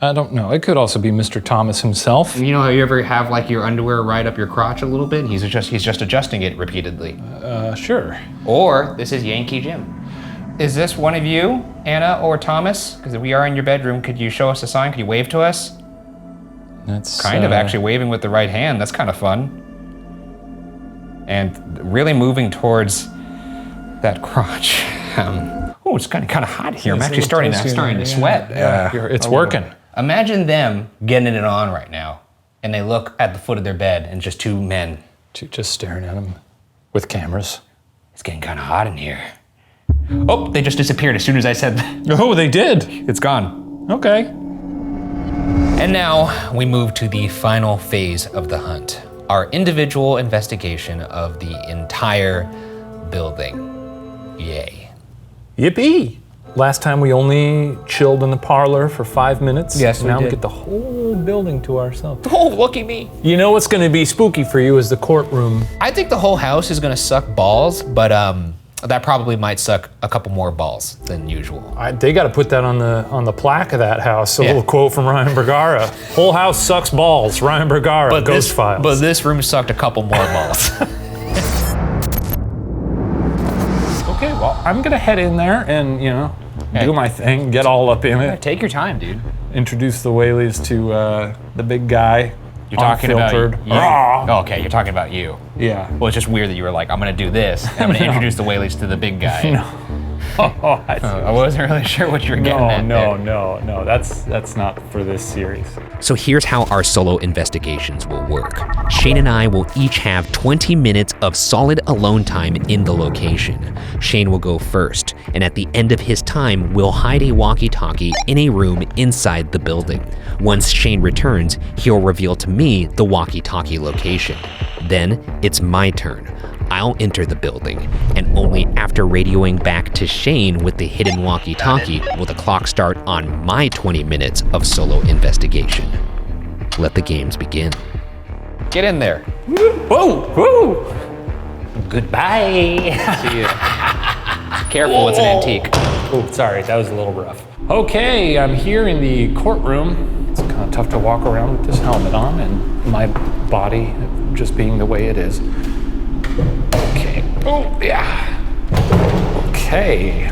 I don't know. It could also be Mr. Thomas himself. You know how you ever have like your underwear right up your crotch a little bit? He's just adjusting it repeatedly. Sure. Or this is Yankee Jim. Is this one of you, Anna or Thomas? Because we are in your bedroom. Could you show us a sign? Could you wave to us? That's kind of actually waving with the right hand. That's kind of fun. And really moving towards that crotch. Oh, it's kind of hot here. I'm actually starting to sweat. It's working. Imagine them getting it on right now, and they look at the foot of their bed, and just two men. Just staring at them with cameras. It's getting kind of hot in here. Oh, they just disappeared as soon as I said that. Oh, they did. It's gone. Okay. And now we move to the final phase of the hunt. Our individual investigation of the entire building. Yay. Yippee! Last time we only chilled in the parlor for 5 minutes. Yes, now we we did. get the whole building to ourselves. Oh, look at me. You know what's gonna be spooky for you is the courtroom. I think the whole house is gonna suck balls, but that probably might suck a couple more balls than usual. They got to put that on the plaque of that house. A Yeah. little quote from Ryan Bergara. Whole house sucks balls. Ryan Bergara. Ghost Files. But this room sucked a couple more balls. Okay, well, I'm gonna head in there and do my thing, get all up in it. Take your time, dude. Introduce the Whaleys to the big guy. You're talking about unfiltered. you. Oh, okay, you're talking about you. Yeah. Well, it's just weird that you were like, I'm gonna do this. And I'm gonna introduce the Whaleys to the big guy. No. I wasn't really sure what you were getting at there. No. That's not for this series. So here's how our solo investigations will work. Shane and I will each have 20 minutes of solid alone time in the location. Shane will go first, and at the end of his time, we'll hide a walkie-talkie in a room inside the building. Once Shane returns, he'll reveal to me the walkie-talkie location. Then it's my turn. I'll enter the building, and only after radioing back to Shane with the hidden walkie-talkie will the clock start on my 20 minutes of solo investigation. Let the games begin. Get in there. Whoa! Goodbye. See ya. Careful, it's an antique. Oh, sorry, that was a little rough. Okay, I'm here in the courtroom. It's kind of tough to walk around with this helmet on and my body just being the way it is. Okay. Oh, yeah. Okay.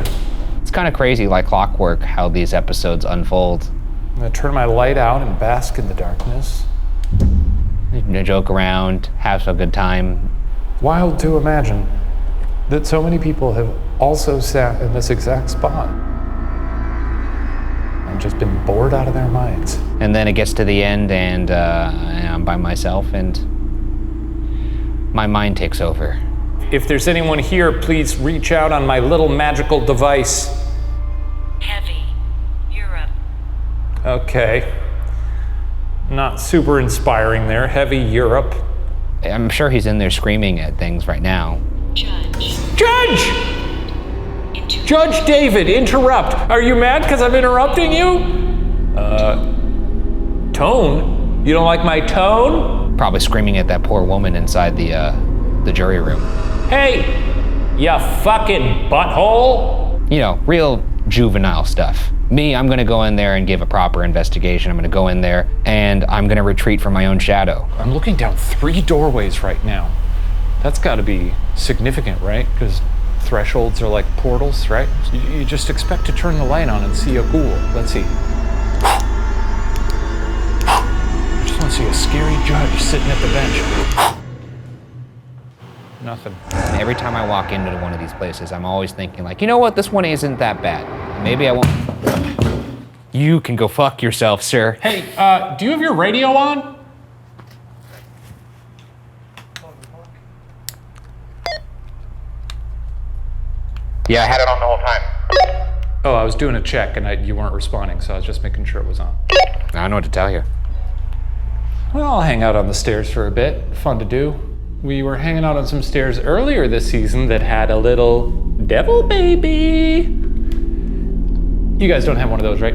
It's kind of crazy, like clockwork, how these episodes unfold. I'm gonna turn my light out and bask in the darkness. You joke around, have a good time. Wild to imagine that so many people have also sat in this exact spot and just been bored out of their minds. And then it gets to the end and I'm by myself and my mind takes over. If there's anyone here, please reach out on my little magical device. Heavy. Europe. Okay. Not super inspiring there. Heavy Europe. I'm sure he's in there screaming at things right now. Judge. Judge! Judge David, interrupt. Are you mad because I'm interrupting you? Tone? You don't like my tone? Probably screaming at that poor woman inside the jury room. Hey, you fucking butthole. You know, real juvenile stuff. Me, I'm gonna go in there and give a proper investigation. I'm gonna go in there and I'm gonna retreat from my own shadow. I'm looking down 3 doorways right now. That's gotta be significant, right? Because thresholds are like portals, right? You just expect to turn the light on and see a ghoul. Let's see. I just want to see a scary judge sitting at the bench. Nothing. And every time I walk into one of these places, I'm always thinking like, you know what, this one isn't that bad. Maybe I won't. You can go fuck yourself, sir. Hey, do you have your radio on? Yeah, I had it on the whole time. Oh, I was doing a check and you weren't responding, so I was just making sure it was on. I don't know what to tell you. Well, I'll hang out on the stairs for a bit. Fun to do. We were hanging out on some stairs earlier this season that had a little devil baby. You guys don't have one of those, right?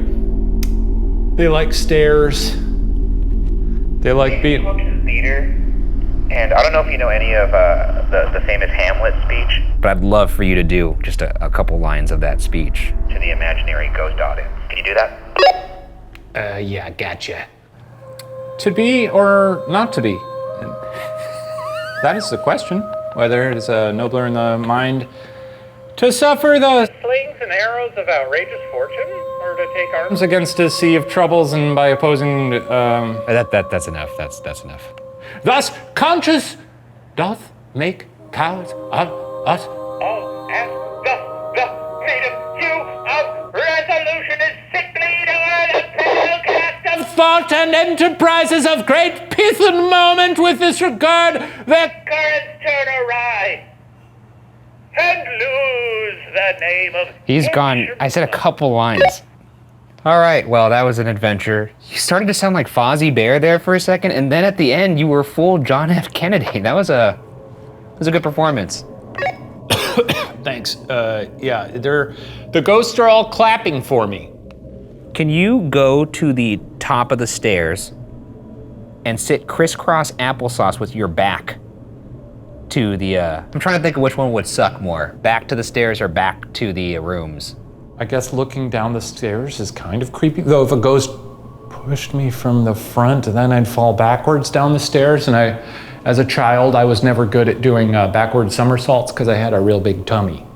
They like stairs. They like being... theater. And I don't know if you know any of the famous Hamlet speech. But I'd love for you to do just a couple lines of that speech. To the imaginary ghost audience. Can you do that? Yeah, gotcha. To be or not to be? That is the question. Whether it is nobler in the mind to suffer the slings and arrows of outrageous fortune, or to take arms against a sea of troubles and by opposing... That's enough. That's enough. Thus, conscience doth make cowards of us all, as the native hue of resolution is sickly to the pale cast of thought and enterprises of great pith and moment with this regard, the currents turn awry and lose the name of... He's gone. I said a couple lines. All right, well, that was an adventure. You started to sound like Fozzie Bear there for a second, and then at the end, you were full John F. Kennedy. That was a good performance. Thanks. Yeah, the ghosts are all clapping for me. Can you go to the top of the stairs and sit crisscross applesauce with your back to the, I'm trying to think of which one would suck more, back to the stairs or back to the rooms. I guess looking down the stairs is kind of creepy, though if a ghost pushed me from the front, then I'd fall backwards down the stairs, and as a child, I was never good at doing backward somersaults because I had a real big tummy.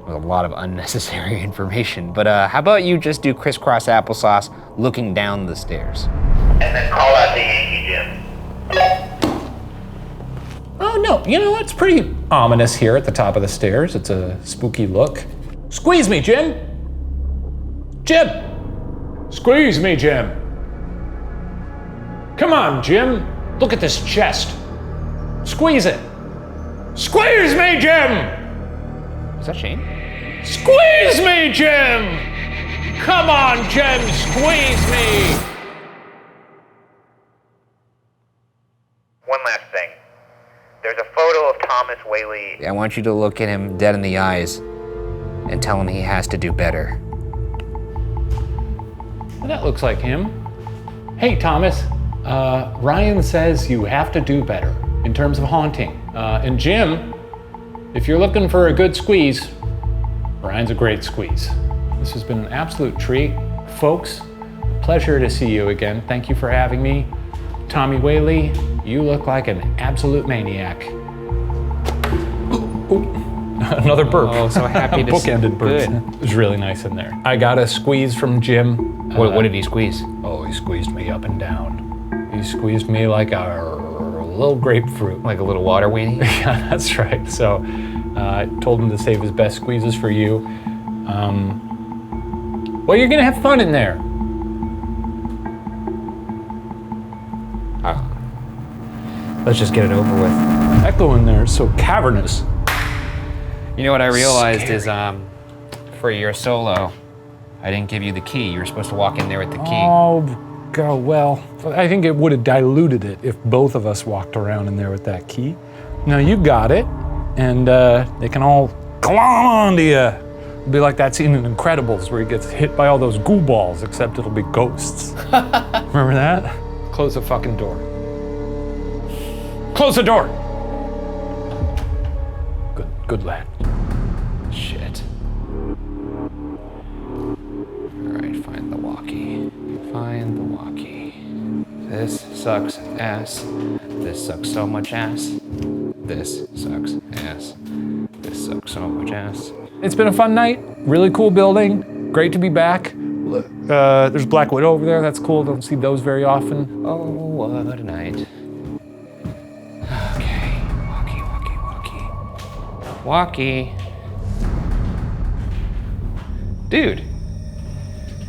A lot of unnecessary information, but how about you just do crisscross applesauce looking down the stairs? And then call out the Yankee Jim. Oh no, you know, it's pretty ominous here at the top of the stairs. It's a spooky look. Squeeze me, Jim! Jim! Squeeze me, Jim! Come on, Jim! Look at this chest. Squeeze it! Squeeze me, Jim! Is that Shane? Squeeze me, Jim! Come on, Jim, squeeze me! One last thing. There's a photo of Thomas Whaley. I want you to look at him dead in the eyes and tell him he has to do better. Well, that looks like him. Hey, Thomas. Ryan says you have to do better in terms of haunting. And Jim, if you're looking for a good squeeze, Ryan's a great squeeze. This has been an absolute treat. Folks, pleasure to see you again. Thank you for having me. Tommy Whaley, you look like an absolute maniac. Another burp. Oh, so happy to see you. Bookended burp. It was really nice in there. I got a squeeze from Jim. What did he squeeze? Oh, he squeezed me up and down. He squeezed me like a little grapefruit. Like a little water weenie? Yeah, that's right. So I told him to save his best squeezes for you. Well, you're gonna have fun in there. Let's just get it over with. Echo in there is so cavernous. You know what I realized is, for your solo, I didn't give you the key. You were supposed to walk in there with the key. Oh, God, well, I think it would have diluted it if both of us walked around in there with that key. Now you got it, and they can all climb onto you. It'll be like that scene in Incredibles where he gets hit by all those goo balls, except it'll be ghosts. Remember that? Close the fucking door. Close the door! Good lad. Shit. Alright, find the walkie. Find the walkie. This sucks ass. This sucks so much ass. This sucks ass. This sucks so much ass. It's been a fun night. Really cool building. Great to be back. There's Black Widow over there, that's cool, don't see those very often. Oh, what a night. Okay, walkie. Dude,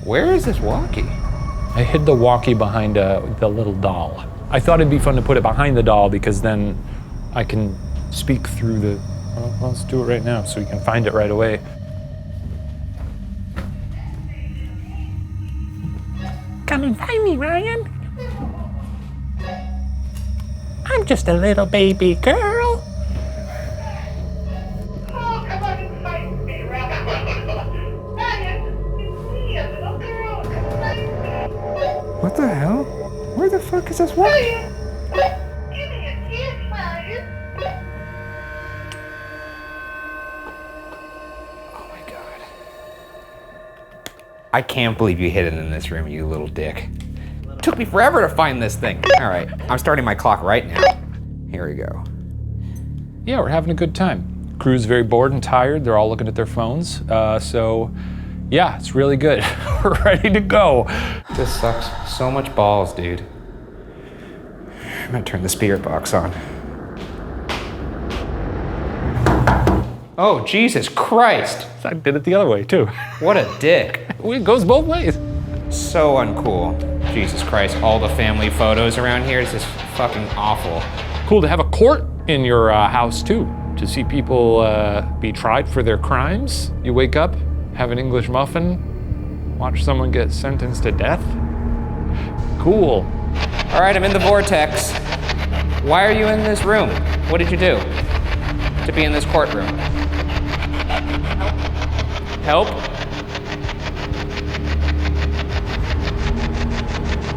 where is this walkie? I hid the walkie behind the little doll. I thought it'd be fun to put it behind the doll because then I can speak through the, well, let's do it right now so you can find it right away. Come and find me, Ryan. I'm just a little baby girl. What the hell? Where the fuck is this walkie? Oh my god. I can't believe you hid it in this room, you little dick. It took me forever to find this thing. All right, I'm starting my clock right now. Here we go. Yeah, we're having a good time. Crew's very bored and tired. They're all looking at their phones. So yeah, it's really good. We're ready to go. This sucks so much balls, dude. I'm gonna turn the spirit box on. Oh, Jesus Christ. I did it the other way too. What a dick. It goes both ways. So uncool. Jesus Christ, all the family photos around here is just fucking awful. Cool to have a court in your house too, to see people be tried for their crimes. You wake up, have an English muffin, watch someone get sentenced to death. Cool. All right, I'm in the vortex. Why are you in this room? What did you do to be in this courtroom? Help?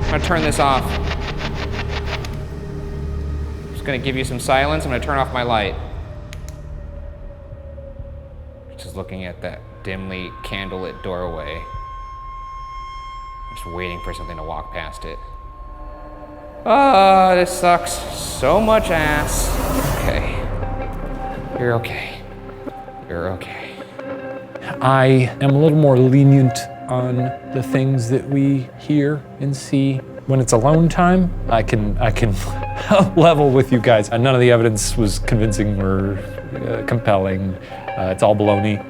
I'm gonna turn this off. I'm just gonna give you some silence. I'm gonna turn off my light. Just looking at that dimly candlelit doorway. Just waiting for something to walk past it. Oh, this sucks so much ass. Okay. You're okay. You're okay. I am a little more lenient on the things that we hear and see. When it's alone time, I can level with you guys. None of the evidence was convincing or compelling. It's all baloney.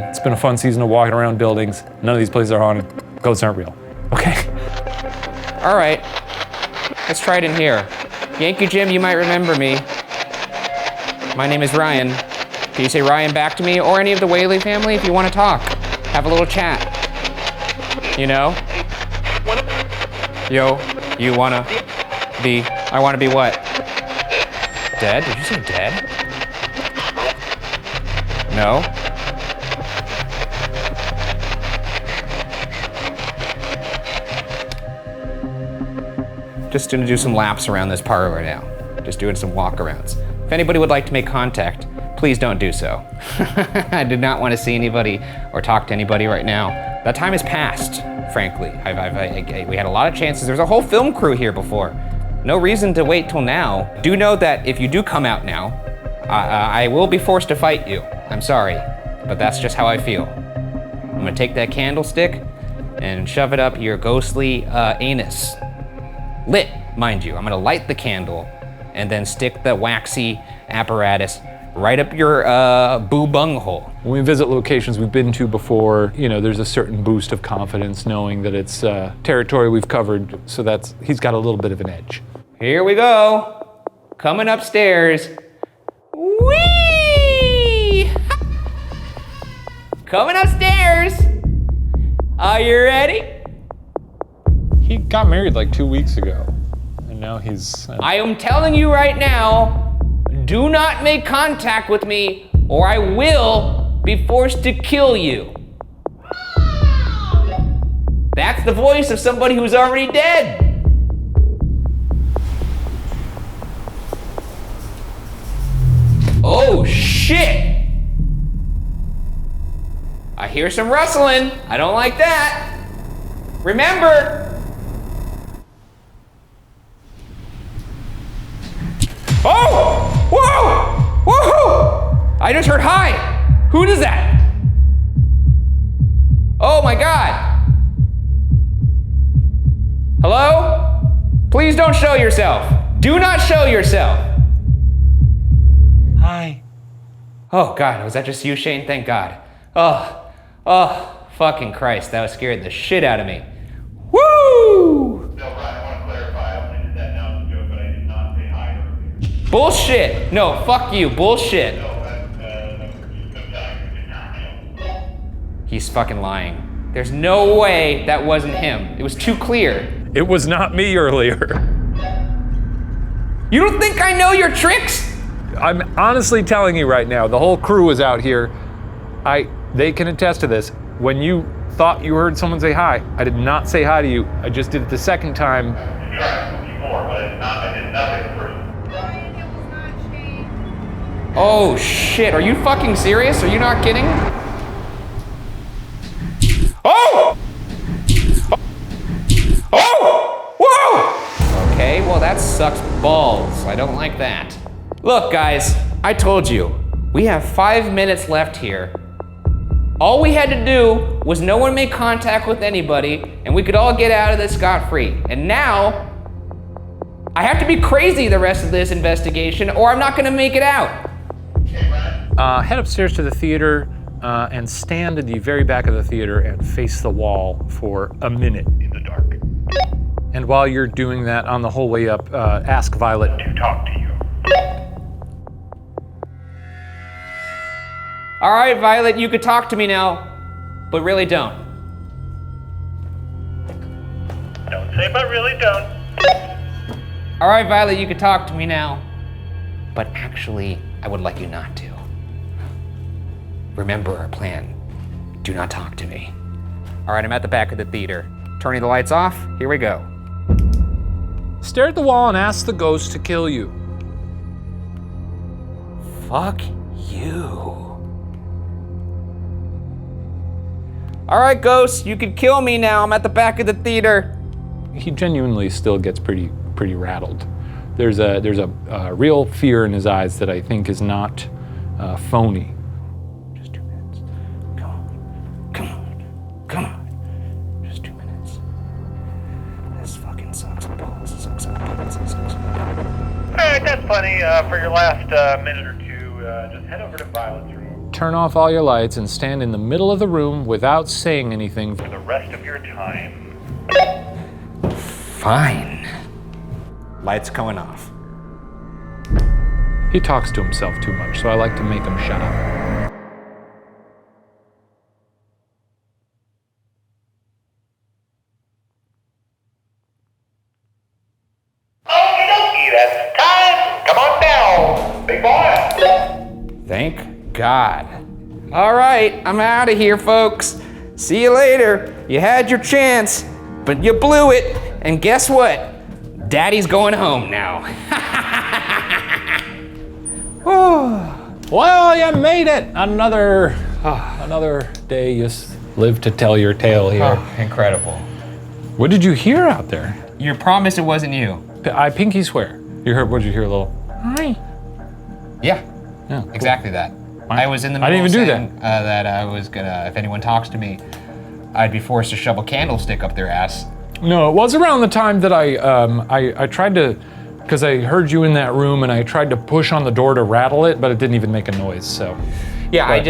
It's been a fun season of walking around buildings. None of these places are haunted. Ghosts aren't real. Okay? All right. Let's try it in here. Yankee Jim, you might remember me. My name is Ryan. Can you say Ryan back to me or any of the Whaley family if you want to talk? Have a little chat. You know? Yo, you wanna be, I wanna be what? Dead? Did you say dead? No? Just gonna do some laps around this parlor now. Just doing some walkarounds. If anybody would like to make contact, please don't do so. I did not want to see anybody or talk to anybody right now. That time has passed, frankly. We had a lot of chances. There's a whole film crew here before. No reason to wait till now. Do know that if you do come out now, I will be forced to fight you. I'm sorry, but that's just how I feel. I'm gonna take that candlestick and shove it up your ghostly anus. Lit, mind you. I'm gonna light the candle and then stick the waxy apparatus right up your boo-bung hole. When we visit locations we've been to before, you know, there's a certain boost of confidence knowing that it's territory we've covered, so he's got a little bit of an edge. Here we go. Coming upstairs. Whee! Coming upstairs. Are you ready? He got married like 2 weeks ago, and now he's... I am telling you right now, do not make contact with me, or I will be forced to kill you. That's the voice of somebody who's already dead. Oh, shit! I hear some rustling. I don't like that. Remember, oh! Whoa! Whoa! I just heard hi! Who is that? Oh my god! Hello? Please don't show yourself. Do not show yourself. Hi. Oh God, was that just you, Shane? Thank God. Oh, fucking Christ, that scared the shit out of me. Woo! No, Brian, I want to clarify. I only did that now as a joke, but I did not say hi earlier. Bullshit. No, fuck you, bullshit. He's fucking lying. There's no way that wasn't him. It was too clear. It was not me earlier. You don't think I know your tricks? I'm honestly telling you right now, the whole crew is out here. They can attest to this. When you thought you heard someone say hi, I did not say hi to you. I just did it the second time. Oh shit, are you fucking serious? Are you not kidding? Oh! Oh! Whoa! Okay, well that sucks balls. I don't like that. Look guys, I told you, we have 5 minutes left here. All we had to do was no one make contact with anybody and we could all get out of this scot-free. And now, I have to be crazy the rest of this investigation or I'm not gonna make it out. Head upstairs to the theater and stand in the very back of the theater and face the wall for a minute in the dark. And while you're doing that, on the whole way up, ask Violet to talk to you. All right, Violet, you could talk to me now, but really don't. Don't say but really don't. All right, Violet, you could talk to me now, but actually, I would like you not to. Remember our plan. Do not talk to me. All right, I'm at the back of the theater. Turning the lights off, here we go. Stare at the wall and ask the ghost to kill you. Fuck you. All right, ghost, you can kill me now. I'm at the back of the theater. He genuinely still gets pretty rattled. There's a real fear in his eyes that I think is not phony. Just 2 minutes. Come on. Just 2 minutes. This fucking sucks balls. It sucks balls. It sucks balls. All right, that's plenty. For your last minute or two, just head over to Violet's room. Turn off all your lights and stand in the middle of the room without saying anything For the rest of your time. Fine. Lights going off. He talks to himself too much, so I like to make him shut up. Okie dokie, that's time. Come on down, big boy. Thank God. All right, I'm out of here, folks. See you later. You had your chance, but you blew it. And guess what? Daddy's going home now. Well, you made it. Another day. You live to tell your tale here. Oh, incredible. What did you hear out there? You promised it wasn't you. I pinky swear. You heard? What did you hear? A little. Hi. Yeah, Yeah. Cool. exactly that. I was in the middle I didn't even of do saying, that I was gonna, if anyone talks to me, I'd be forced to shove a candlestick up their ass. No, it was around the time that I tried to, because I heard you in that room and I tried to push on the door to rattle it, but it didn't even make a noise. So. Yeah, but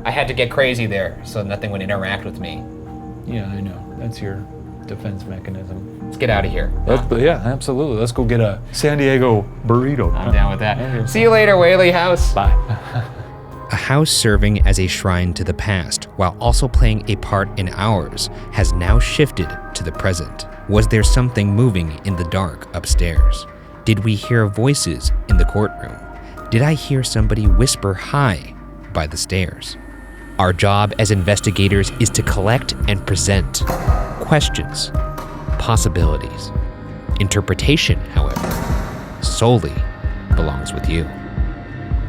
I had to get crazy there so nothing would interact with me. Yeah, I know. That's your defense mechanism. Let's get out of here. Yeah, absolutely. Let's go get a San Diego burrito. I'm down with that. See you later, Whaley House. Bye. A house serving as a shrine to the past while also playing a part in ours has now shifted to the present. Was there something moving in the dark upstairs? Did we hear voices in the courtroom? Did I hear somebody whisper hi by the stairs? Our job as investigators is to collect and present questions, possibilities. Interpretation, however, solely belongs with you.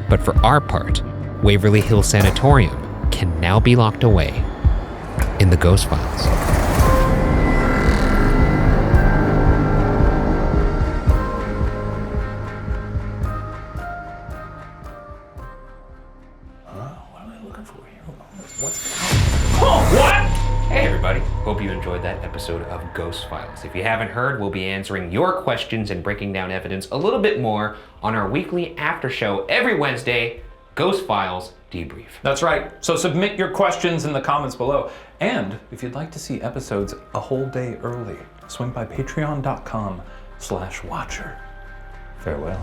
But for our part, Waverly Hill Sanatorium can now be locked away in the Ghost Files. What am I looking for here? What? Hey everybody, hope you enjoyed that episode of Ghost Files. If you haven't heard, we'll be answering your questions and breaking down evidence a little bit more on our weekly after show every Wednesday, Ghost Files Debrief. That's right. So submit your questions in the comments below. And if you'd like to see episodes a whole day early, swing by patreon.com/watcher. Farewell.